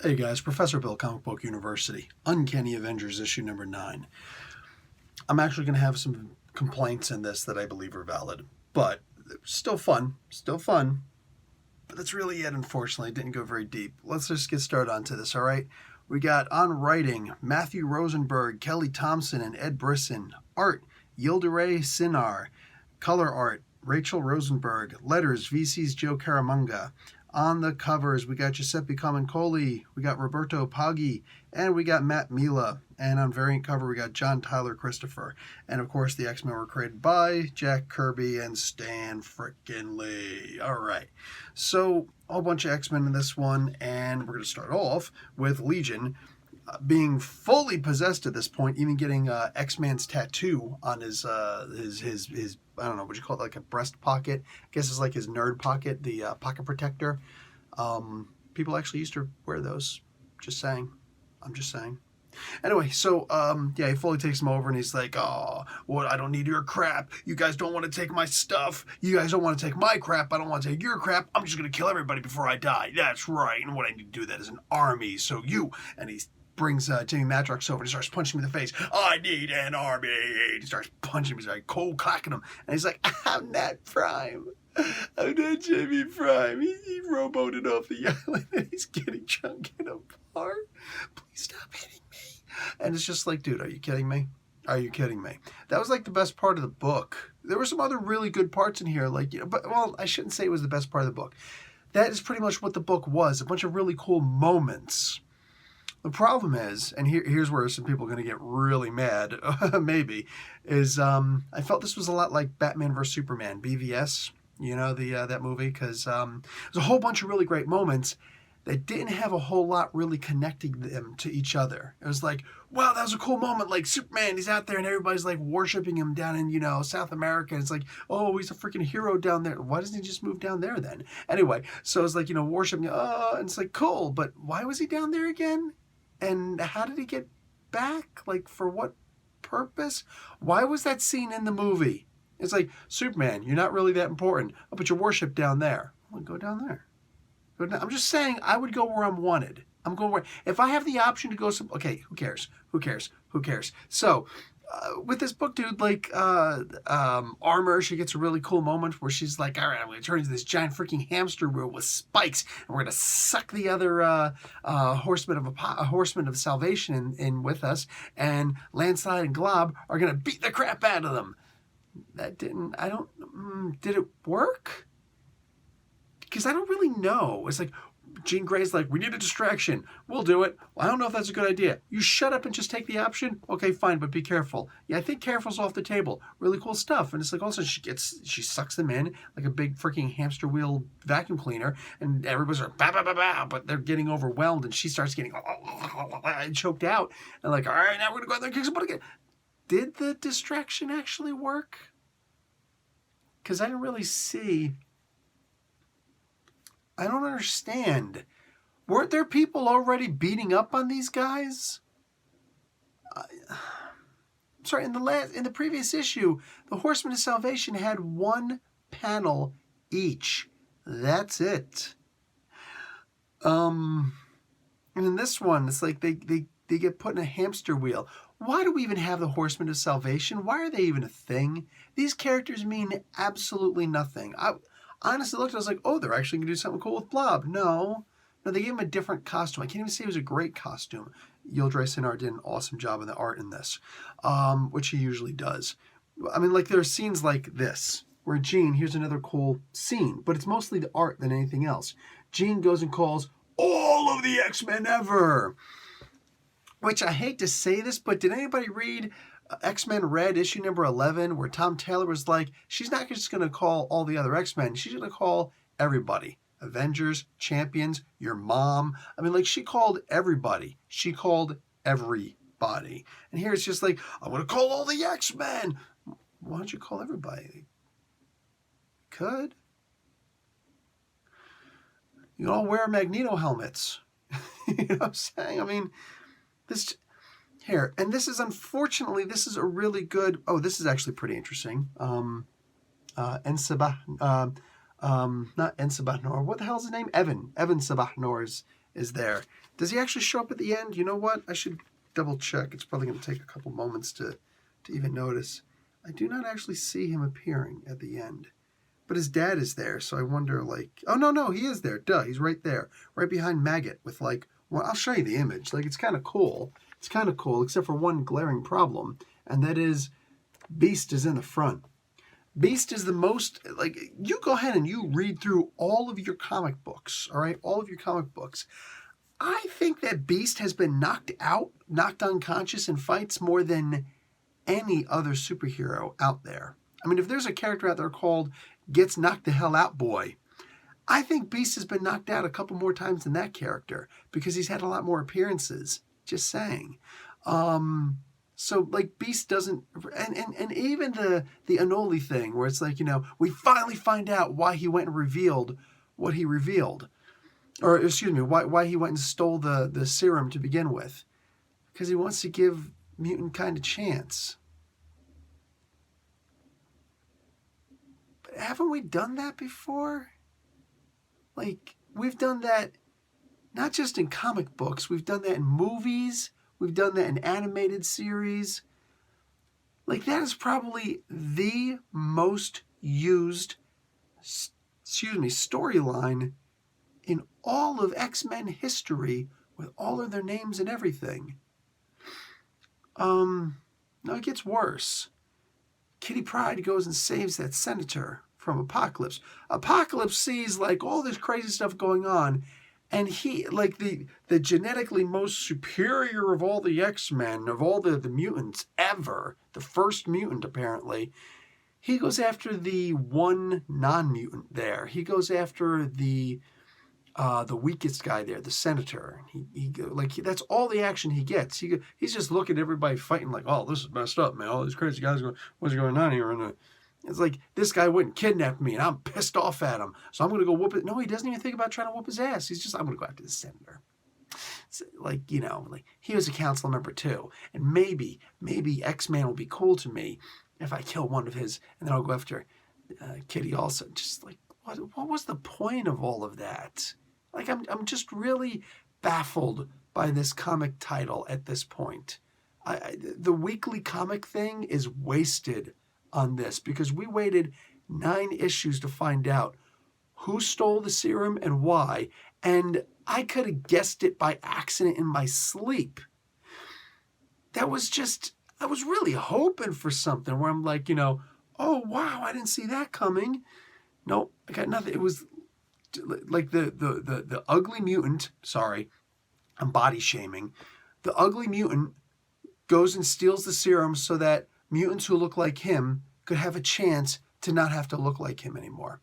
Hey guys, Professor Bill, Comic Book University, Uncanny Avengers issue number 9. I'm actually going to have some complaints in this that I believe are valid, but still fun, but that's really it, unfortunately. It didn't go very deep. Let's just get started onto this, all right? We got on writing, Matthew Rosenberg, Kelly Thompson, and Ed Brisson. Art, Yildiray Sinar. Color art, Rachel Rosenberg. Letters, VC's Joe Caramunga. On the covers, we got Giuseppe Camuncoli, we got Roberto Paggi, and we got Matt Mila. And on variant cover, we got John Tyler Christopher. And of course, the X-Men were created by Jack Kirby and Stan frickin' Lee. All right. So, a whole bunch of X-Men in this one, and we're going to start off with Legion being fully possessed at this point, even getting X-Man's tattoo on his I don't know, what you call it, like a breast pocket. I guess it's like his nerd pocket, the pocket protector. People actually used to wear those. Just saying. I'm just saying. Anyway, so, he fully takes him over, and he's like, oh, well, I don't need your crap. You guys don't want to take my stuff. You guys don't want to take my crap. I don't want to take your crap. I'm just going to kill everybody before I die. That's right. And what I need to do that is an army. So you, and he brings Jimmy Madrox over and he starts punching him in the face. I need an army. He starts punching him. He's like cold clacking him. And he's like, I'm not Prime. I'm not Jamie Prime. He rowboated off the island and he's getting chunking apart. Please stop hitting me. And it's just like, dude, are you kidding me? Are you kidding me? That was like the best part of the book. There were some other really good parts in here, like, but well, I shouldn't say it was the best part of the book. That is pretty much what the book was, a bunch of really cool moments. The problem is, and here's where some people are going to get really mad, maybe, is I felt this was a lot like Batman vs. Superman, BVS, you know, that movie, because there's a whole bunch of really great moments that didn't have a whole lot really connecting them to each other. It was like, wow, that was a cool moment. Like Superman, he's out there and everybody's like worshiping him down in, South America. And it's like, oh, he's a freaking hero down there. Why doesn't he just move down there then? Anyway, so it's like, worshiping, and it's like, cool, but why was he down there again? And how did he get back? Like, for what purpose? Why was that scene in the movie? It's like, Superman, you're not really that important. Oh, but you're worshipped down there. Well, go down there. I'm just saying, I would go where I'm wanted. I'm going where, if I have the option to go okay, who cares? So, with this book, dude, like, Armor, she gets a really cool moment where she's like, all right, I'm going to turn into this giant freaking hamster wheel with spikes, and we're going to suck the other horsemen of salvation in with us, and Landslide and Glob are going to beat the crap out of them. Did it work? Because I don't really know. It's like, Jean Grey's like, we need a distraction. We'll do it. Well, I don't know if that's a good idea. You shut up and just take the option? Okay, fine, but be careful. Yeah, I think careful's off the table. Really cool stuff. And it's like, also, she sucks them in like a big freaking hamster wheel vacuum cleaner, and everybody's like, bah, bah, bah, bah, but they're getting overwhelmed, and she starts getting choked out. And like, all right, now we're going to go out there and kick somebody again. Did the distraction actually work? Because I didn't really see... I don't understand. Weren't there people already beating up on these guys? Sorry, in the previous issue, the Horsemen of Salvation had one panel each. That's it. And in this one, it's like they get put in a hamster wheel. Why do we even have the Horsemen of Salvation? Why are they even a thing? These characters mean absolutely nothing. I honestly looked, I was like, oh, they're actually going to do something cool with Blob. No, they gave him a different costume. I can't even say it was a great costume. Yildiray Sinar did an awesome job in the art in this, which he usually does. I mean, like, there are scenes like this, where Jean, here's another cool scene, but it's mostly the art than anything else. Jean goes and calls all of the X-Men ever, which I hate to say this, but did anybody read X-Men Red issue number 11, where Tom Taylor was like, she's not just going to call all the other X-Men, she's going to call everybody. Avengers, Champions, your mom. I mean, like, she called everybody. And here it's just like, I'm going to call all the X-Men. Why don't you call everybody? Could. You all wear Magneto helmets. You know what I'm saying? I mean, this... Here, and this is, unfortunately, this is a really good... Oh, this is actually pretty interesting. Not En Sabah Noor. What the hell is his name? Evan Sabah Noor's is there. Does he actually show up at the end? You know what? I should double check. It's probably going to take a couple moments to even notice. I do not actually see him appearing at the end. But his dad is there, so I wonder, like... Oh, no, he is there. Duh, he's right there. Right behind Maggot with, like... Well, I'll show you the image. Like, it's kind of cool. It's kind of cool, except for one glaring problem, and that is Beast is in the front. Beast is the most... Like, you go ahead and you read through all of your comic books, all right? All of your comic books. I think that Beast has been knocked out, knocked unconscious in fights more than any other superhero out there. I mean, if there's a character out there called Gets Knocked the Hell Out Boy, I think Beast has been knocked out a couple more times than that character because he's had a lot more appearances. Just saying. So, like, Beast doesn't... And even the Anoli thing, where it's like, you know, we finally find out why he went and revealed what he revealed. Or, excuse me, why he went and stole the serum to begin with. Because he wants to give mutant kind a chance. But haven't we done that before? Like, we've done that not just in comic books. We've done that in movies. We've done that in animated series. Like, that is probably the most used, storyline in all of X-Men history with all of their names and everything. No, it gets worse. Kitty Pryde goes and saves that senator from Apocalypse. Apocalypse sees, like, all this crazy stuff going on, and he, like, the genetically most superior of all the X-Men, of all the mutants ever, the first mutant, apparently, he goes after the one non-mutant there. He goes after the weakest guy there, the senator. That's all the action he gets. He's just looking at everybody fighting like, oh, this is messed up, man. All these crazy guys going, what's going on here? And it's like, this guy wouldn't kidnap me, and I'm pissed off at him, so I'm going to go whoop it. No, he doesn't even think about trying to whoop his ass. He's just, I'm going to go after the senator. It's like, you know, like, he was a council member too, and maybe X-Man will be cool to me if I kill one of his, and then I'll go after Kitty also. Just like, what was the point of all of that? Like, I'm just really baffled by this comic title at this point. The weekly comic thing is wasted on this because we waited 9 issues to find out who stole the serum and why, and I could have guessed it by accident in my sleep. I was really hoping for something where I'm like, you know, oh, wow, I didn't see that coming. Nope, I got nothing. It was like the ugly mutant, sorry, I'm body shaming. The ugly mutant goes and steals the serum so that mutants who look like him could have a chance to not have to look like him anymore.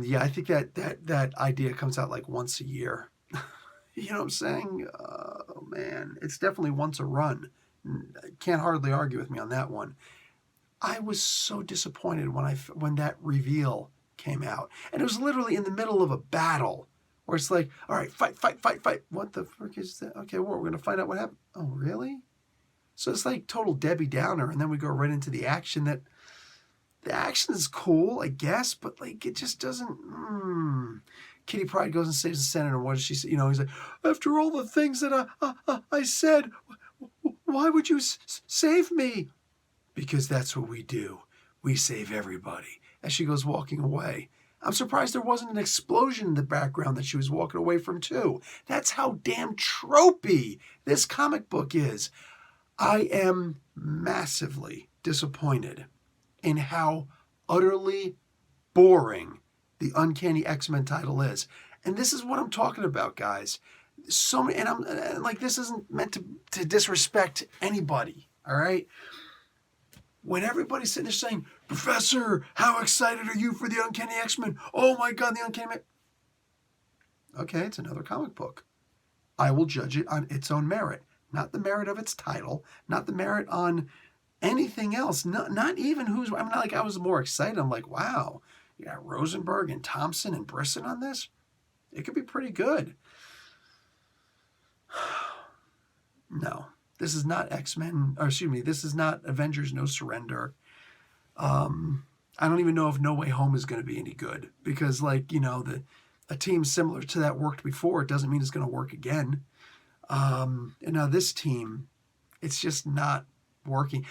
Yeah, I think that idea comes out like once a year. You know what I'm saying? Oh, man, it's definitely once a run. Can't hardly argue with me on that one. I was so disappointed when that reveal came out. And it was literally in the middle of a battle where it's like, all right, fight. What the frick is that? Okay, well, we're going to find out what happened. Oh, really? So it's like total Debbie Downer. And then we go right into the action the action is cool, I guess, but like it just doesn't... Kitty Pryde goes and saves the senator. What does she say? You know, he's like, after all the things that I said, why would you save me? Because that's what we do. We save everybody. As she goes walking away. I'm surprised there wasn't an explosion in the background that she was walking away from too. That's how damn tropey this comic book is. I am massively disappointed in how utterly boring the Uncanny X-Men title is. And this is what I'm talking about, guys. And like, this isn't meant to disrespect anybody, all right? When everybody's sitting there saying, Professor, how excited are you for the Uncanny X-Men? Oh my God, the Uncanny X-Men. Okay, it's another comic book. I will judge it on its own merit, not the merit of its title, not the merit on anything else, not even I was more excited. I'm like, wow, you got Rosenberg and Thompson and Brisson on this? It could be pretty good. No. This is not X-Men, or excuse me, this is not Avengers No Surrender. I don't even know if No Way Home is going to be any good because, like, a team similar to that worked before. It doesn't mean it's going to work again. And now this team, it's just not working.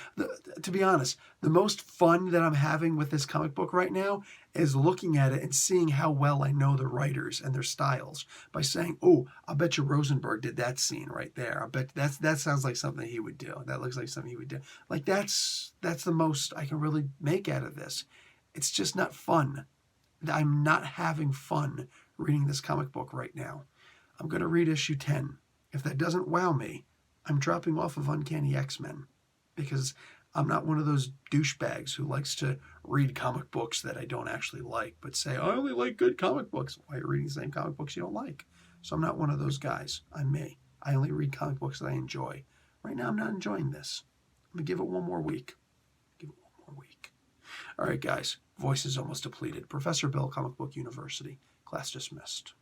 To be honest, the most fun that I'm having with this comic book right now is looking at it and seeing how well I know the writers and their styles by saying, "Oh, I bet you Rosenberg did that scene right there. I bet that sounds like something he would do. That looks like something he would do." Like that's the most I can really make out of this. It's just not fun. I'm not having fun reading this comic book right now. I'm going to read issue 10. If that doesn't wow me, I'm dropping off of Uncanny X-Men because I'm not one of those douchebags who likes to read comic books that I don't actually like, but say, I only like good comic books. Why are you reading the same comic books you don't like? So I'm not one of those guys. I'm me. I only read comic books that I enjoy. Right now, I'm not enjoying this. I'm going to give it one more week. All right, guys. Voice is almost depleted. Professor Bill, Comic Book University. Class dismissed.